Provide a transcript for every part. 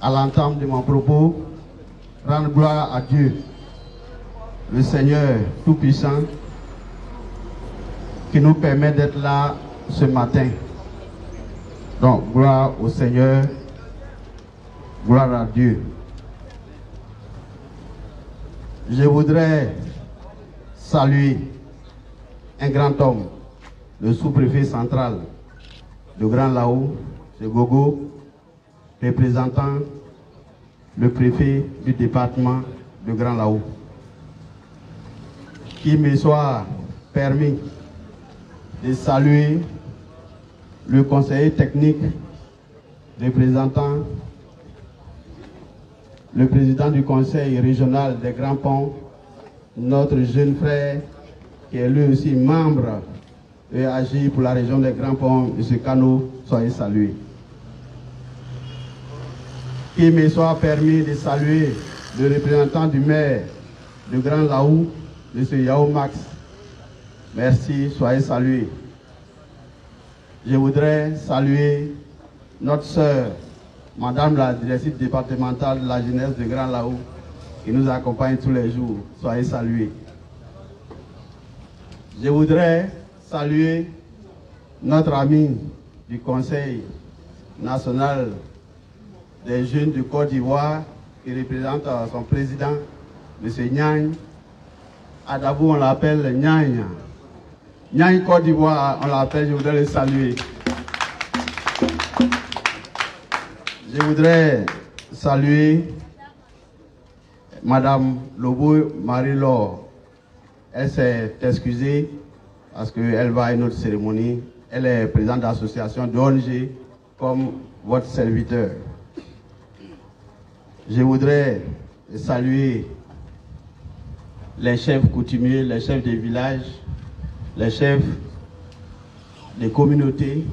à l'entame de mon propos, rendre gloire à Dieu, le Seigneur Tout-Puissant, qui nous permet d'être là ce matin. Donc, gloire au Seigneur, gloire à Dieu. Je voudrais saluer un grand homme, le sous-préfet central de Grand Lao, M. Gogo, représentant le préfet du département de Grand Lao. Qu'il me soit permis de saluer le conseiller technique représentant le président du conseil régional des Grands Ponts, notre jeune frère qui est lui aussi membre et agit pour la région des Grands Ponts, M. Kano, soyez salués. Qu'il me soit permis de saluer le représentant du maire de Grand Lao, M. Yao Max. Merci, soyez salués. Je voudrais saluer notre sœur, Madame la directrice départementale de la jeunesse de Grand Lao, qui nous accompagne tous les jours. Soyez salués. Je voudrais saluer notre ami du Conseil national des jeunes de Côte d'Ivoire, qui représente son président, M. Nyagne. À Dabou, on l'appelle Nyagne. Nyagne Côte d'Ivoire, on l'appelle, je voudrais le saluer. Je voudrais saluer Madame Lobo Marie-Laure. Elle s'est excusée parce qu'elle va à une autre cérémonie. Elle est présidente d'association d'ONG comme votre serviteur. Je voudrais saluer les chefs coutumiers, les chefs des villages, les chefs des communautés,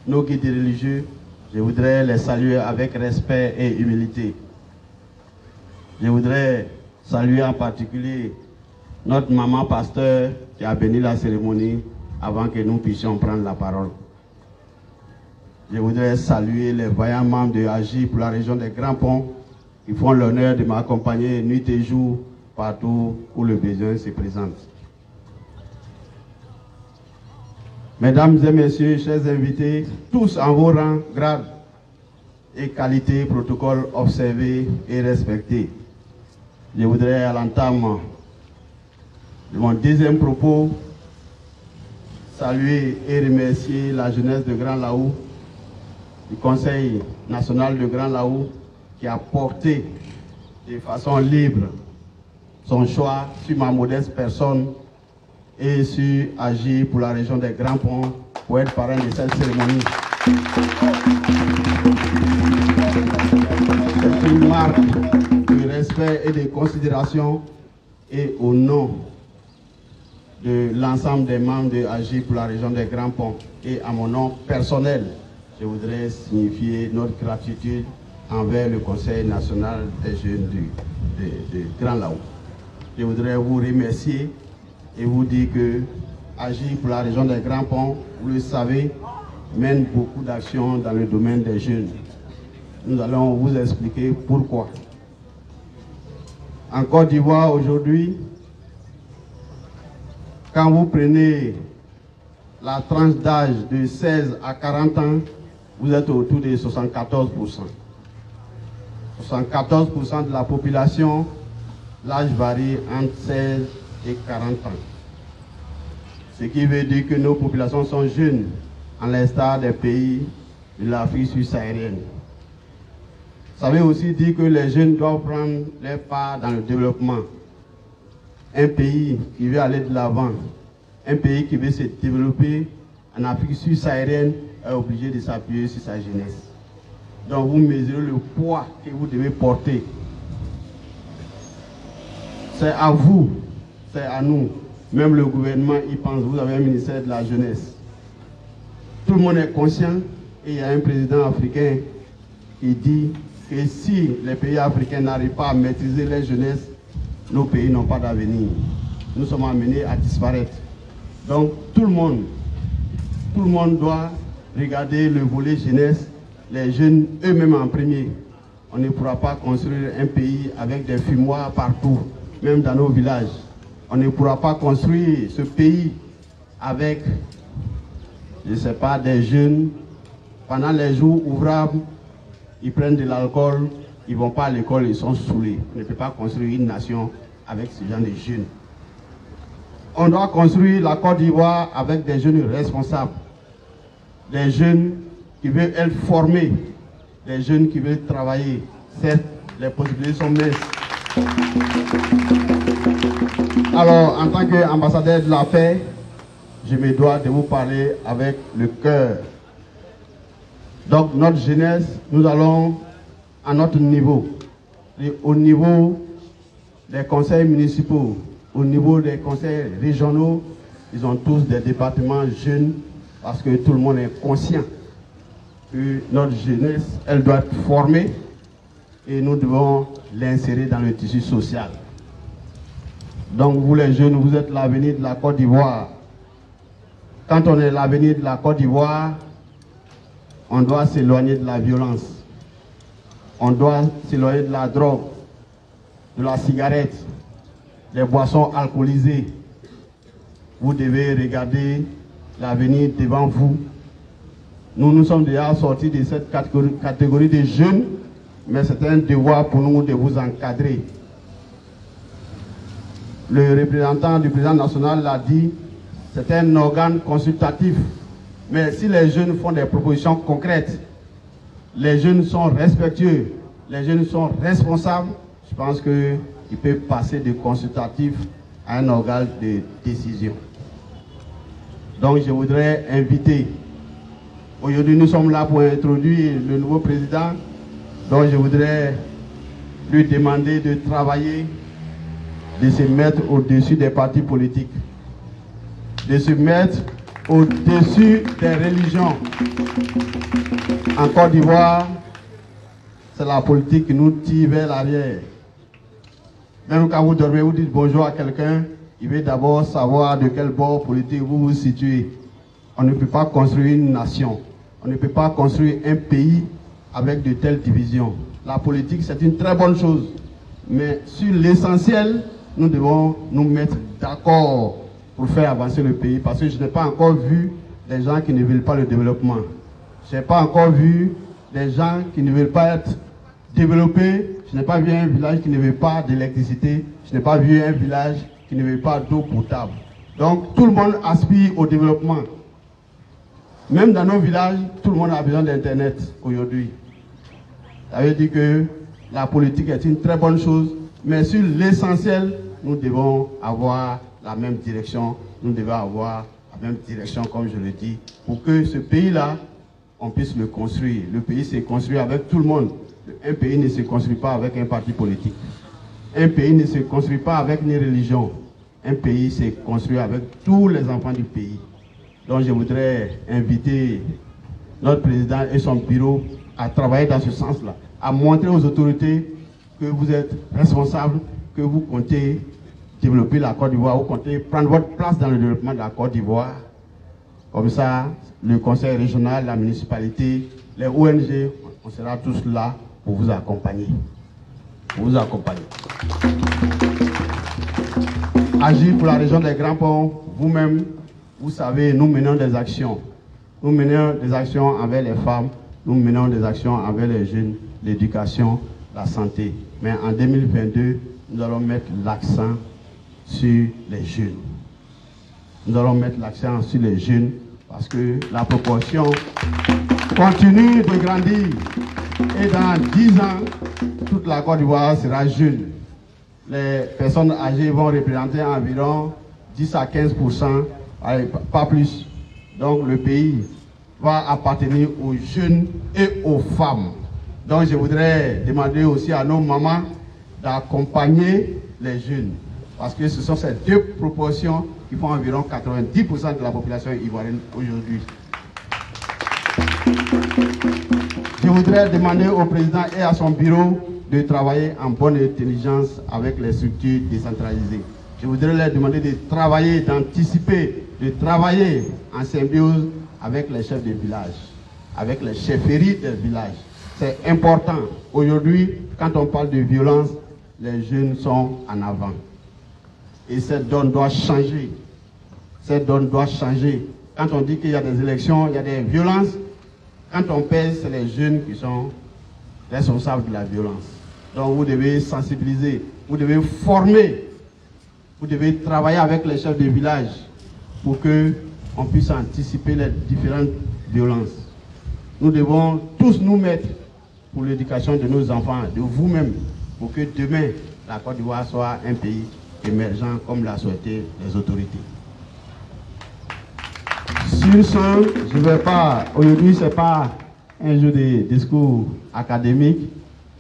nos guides religieux. Je voudrais les saluer avec respect et humilité. Je voudrais saluer en particulier notre maman pasteur qui a béni la cérémonie avant que nous puissions prendre la parole. Je voudrais saluer les vaillants membres de AGI pour la région des Grands Ponts qui font l'honneur de m'accompagner nuit et jour partout où le besoin se présente. Mesdames et messieurs, chers invités, tous en vos rangs, grades et qualités, protocoles observés et respectés. Je voudrais à l'entame de mon deuxième propos saluer et remercier la jeunesse de Grand Lao, du Conseil national de Grand Lao, qui a porté de façon libre son choix sur ma modeste personne et sur agir pour la région des Grands Ponts pour être parrain de cette cérémonie. C'est une marque de respect et de considération et au nom de l'ensemble des membres de agir pour la région des Grands Ponts et à mon nom personnel, je voudrais signifier notre gratitude envers le Conseil national des jeunes de Grand Lao. Je voudrais vous remercier et vous dire que Agir pour la région des Grands Ponts, vous le savez, mène beaucoup d'actions dans le domaine des jeunes. Nous allons vous expliquer pourquoi. En Côte d'Ivoire aujourd'hui, quand vous prenez la tranche d'âge de 16 à 40 ans, vous êtes autour de 74%. 74% de la population, l'âge varie entre 16 et 40 ans. Ce qui veut dire que nos populations sont jeunes, en l'instar des pays de l'Afrique subsaharienne. Ça veut aussi dire que les jeunes doivent prendre leur part dans le développement. Un pays qui veut aller de l'avant, un pays qui veut se développer en Afrique subsaharienne est obligé de s'appuyer sur sa jeunesse. Donc vous mesurez le poids que vous devez porter. C'est à vous, c'est à nous. Même le gouvernement y pense. Vous avez un ministère de la jeunesse. Tout le monde est conscient et il y a un président africain qui dit que si les pays africains n'arrivent pas à maîtriser leur jeunesse, nos pays n'ont pas d'avenir. Nous sommes amenés à disparaître. Donc tout le monde doit regarder le volet jeunesse, les jeunes eux-mêmes en premier. On ne pourra pas construire un pays avec des fumoirs partout, même dans nos villages. On ne pourra pas construire ce pays avec, je ne sais pas, des jeunes. Pendant les jours ouvrables, ils prennent de l'alcool, ils ne vont pas à l'école, ils sont saoulés. On ne peut pas construire une nation avec ce genre de jeunes. On doit construire la Côte d'Ivoire avec des jeunes responsables, des jeunes qui veulent être formés, des jeunes qui veulent travailler. Certes, les possibilités sont minces. Alors, en tant qu'ambassadeur de la paix, je me dois de vous parler avec le cœur. Donc, notre jeunesse, nous allons à notre niveau, et au niveau des conseils municipaux, au niveau des conseils régionaux, ils ont tous des départements jeunes parce que tout le monde est conscient que notre jeunesse, elle doit être formée et nous devons l'insérer dans le tissu social. Donc vous les jeunes, vous êtes l'avenir de la Côte d'Ivoire. Quand on est l'avenir de la Côte d'Ivoire, on doit s'éloigner de la violence. On doit s'éloigner de la drogue, de la cigarette, des boissons alcoolisées. Vous devez regarder l'avenir devant vous. Nous sommes déjà sortis de cette catégorie de jeunes, mais c'est un devoir pour nous de vous encadrer. Le représentant du président national l'a dit, c'est un organe consultatif. Mais si les jeunes font des propositions concrètes, les jeunes sont respectueux, les jeunes sont responsables, je pense qu'ils peuvent passer de consultatif à un organe de décision. Donc je voudrais inviter, aujourd'hui nous sommes là pour introduire le nouveau président, donc je voudrais lui demander de travailler, de se mettre au-dessus des partis politiques, de se mettre au-dessus des religions. En Côte d'Ivoire, c'est la politique qui nous tire vers l'arrière. Même quand vous dormez, vous dites bonjour à quelqu'un, il veut d'abord savoir de quel bord politique vous vous situez. On ne peut pas construire une nation, on ne peut pas construire un pays avec de telles divisions. La politique, c'est une très bonne chose, mais sur l'essentiel, nous devons nous mettre d'accord pour faire avancer le pays, parce que je n'ai pas encore vu des gens qui ne veulent pas le développement. Je n'ai pas encore vu des gens qui ne veulent pas être développés. Je n'ai pas vu un village qui ne veut pas d'électricité. Je n'ai pas vu un village qui ne veut pas d'eau potable. Donc tout le monde aspire au développement. Même dans nos villages, tout le monde a besoin d'Internet aujourd'hui. Ça veut dire que la politique est une très bonne chose, mais sur l'essentiel, nous devons avoir la même direction, nous devons avoir la même direction, comme je le dis, pour que ce pays-là, on puisse le construire. Le pays s'est construit avec tout le monde. Un pays ne se construit pas avec un parti politique. Un pays ne se construit pas avec une religion. Un pays s'est construit avec tous les enfants du pays. Donc je voudrais inviter notre président et son bureau à travailler dans ce sens-là, à montrer aux autorités que vous êtes responsables, que vous comptez développer la Côte d'Ivoire, vous comptez prendre votre place dans le développement de la Côte d'Ivoire. Comme ça, le conseil régional, la municipalité, les ONG, on sera tous là pour vous accompagner. Pour vous accompagner. Agir pour la région des Grands Ponts, vous-même, vous savez, nous menons des actions. Nous menons des actions envers les femmes, nous menons des actions envers les jeunes, l'éducation, la santé. Mais en 2022, nous allons mettre l'accent sur les jeunes. Nous allons mettre l'accent sur les jeunes parce que la proportion continue de grandir. Et dans 10 ans, toute la Côte d'Ivoire sera jeune. Les personnes âgées vont représenter environ 10 à 15%, pas plus. Donc le pays va appartenir aux jeunes et aux femmes. Donc je voudrais demander aussi à nos mamans d'accompagner les jeunes. Parce que ce sont ces deux proportions qui font environ 90% de la population ivoirienne aujourd'hui. Je voudrais demander au président et à son bureau de travailler en bonne intelligence avec les structures décentralisées. Je voudrais leur demander de travailler, d'anticiper, de travailler en symbiose avec les chefs de village, avec les chefferies des villages. C'est important. Aujourd'hui, quand on parle de violence, les jeunes sont en avant. Et cette donne doit changer. Cette donne doit changer. Quand on dit qu'il y a des élections, il y a des violences, quand on pèse, c'est les jeunes qui sont responsables de la violence. Donc vous devez sensibiliser, vous devez former, vous devez travailler avec les chefs de village pour qu'on puisse anticiper les différentes violences. Nous devons tous nous mettre pour l'éducation de nos enfants, de vous-même, pour que demain, la Côte d'Ivoire soit un pays émergent comme l'a souhaité les autorités. Sur ce, je ne vais pas, aujourd'hui ce n'est pas un jour de discours académique.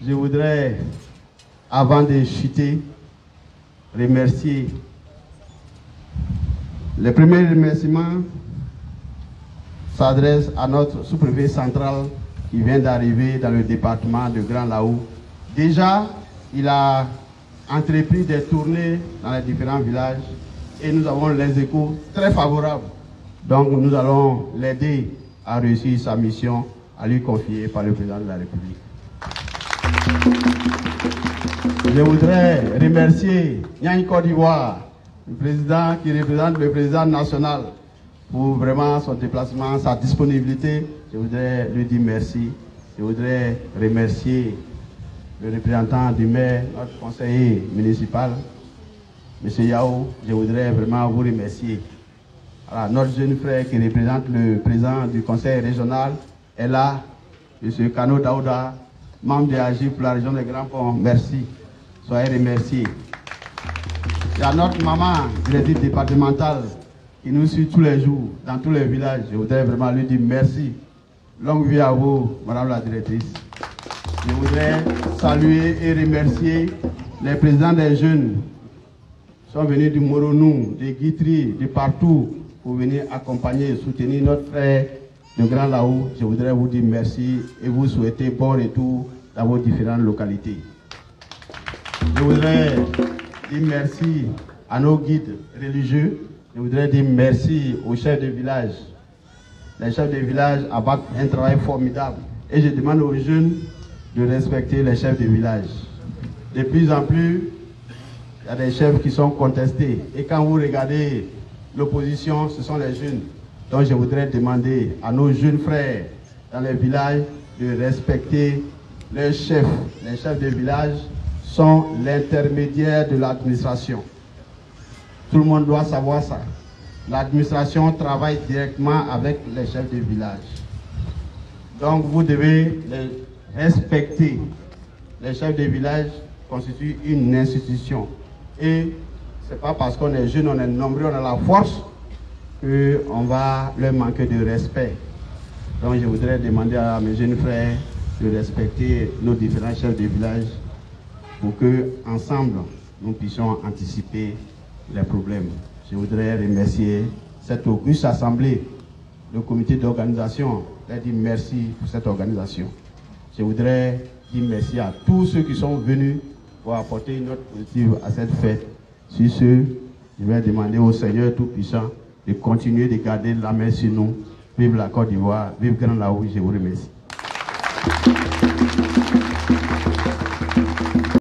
Je voudrais, avant de chuter, remercier. Le premier remerciement s'adresse à notre sous-préfet central qui vient d'arriver dans le département de Grand Laou. Déjà, il a entrepris des tournées dans les différents villages et nous avons les échos très favorables. Donc nous allons l'aider à réussir sa mission à lui confier par le président de la République. Je voudrais remercier Nyan Côte d'Ivoire, le président qui représente le président national, pour vraiment son déplacement, sa disponibilité. Je voudrais lui dire merci. Je voudrais remercier le représentant du maire, notre conseiller municipal, M. Yao. Je voudrais vraiment vous remercier. Alors, notre jeune frère qui représente le président du conseil régional est là, M. Kano Daouda, membre de AG pour la région des Grands Ponts. Merci. Soyez remerciés. Il y a notre maman, directrice départementale, qui nous suit tous les jours, dans tous les villages. Je voudrais vraiment lui dire merci. Longue vie à vous, madame la directrice. Je voudrais saluer et remercier les présidents des jeunes qui sont venus du Moronou, de Guitry, de partout, pour venir accompagner et soutenir notre frère de Grand Laou. Je voudrais vous dire merci et vous souhaiter bon retour dans vos différentes localités. Je voudrais dire merci à nos guides religieux. Je voudrais dire merci aux chefs de village. Les chefs de village abattent un travail formidable. Et je demande aux jeunes de respecter les chefs de village. De plus en plus, il y a des chefs qui sont contestés. Et quand vous regardez l'opposition, ce sont les jeunes. Donc je voudrais demander à nos jeunes frères dans les villages de respecter leurs chefs. Les chefs de village sont l'intermédiaire de l'administration. Tout le monde doit savoir ça. L'administration travaille directement avec les chefs de village. Donc vous devez les respecter. Les chefs de village constituent une institution. Et ce n'est pas parce qu'on est jeune, on est nombreux, on a la force, qu'on va leur manquer de respect. Donc je voudrais demander à mes jeunes frères de respecter nos différents chefs de village pour qu'ensemble, nous puissions anticiper les problèmes. Je voudrais remercier cette auguste assemblée, le comité d'organisation, leur dire merci pour cette organisation. Je voudrais dire merci à tous ceux qui sont venus pour apporter une note positive à cette fête. Sur ce, je vais demander au Seigneur Tout-Puissant de continuer de garder la main sur nous. Vive la Côte d'Ivoire, vive Grand Laou, je vous remercie.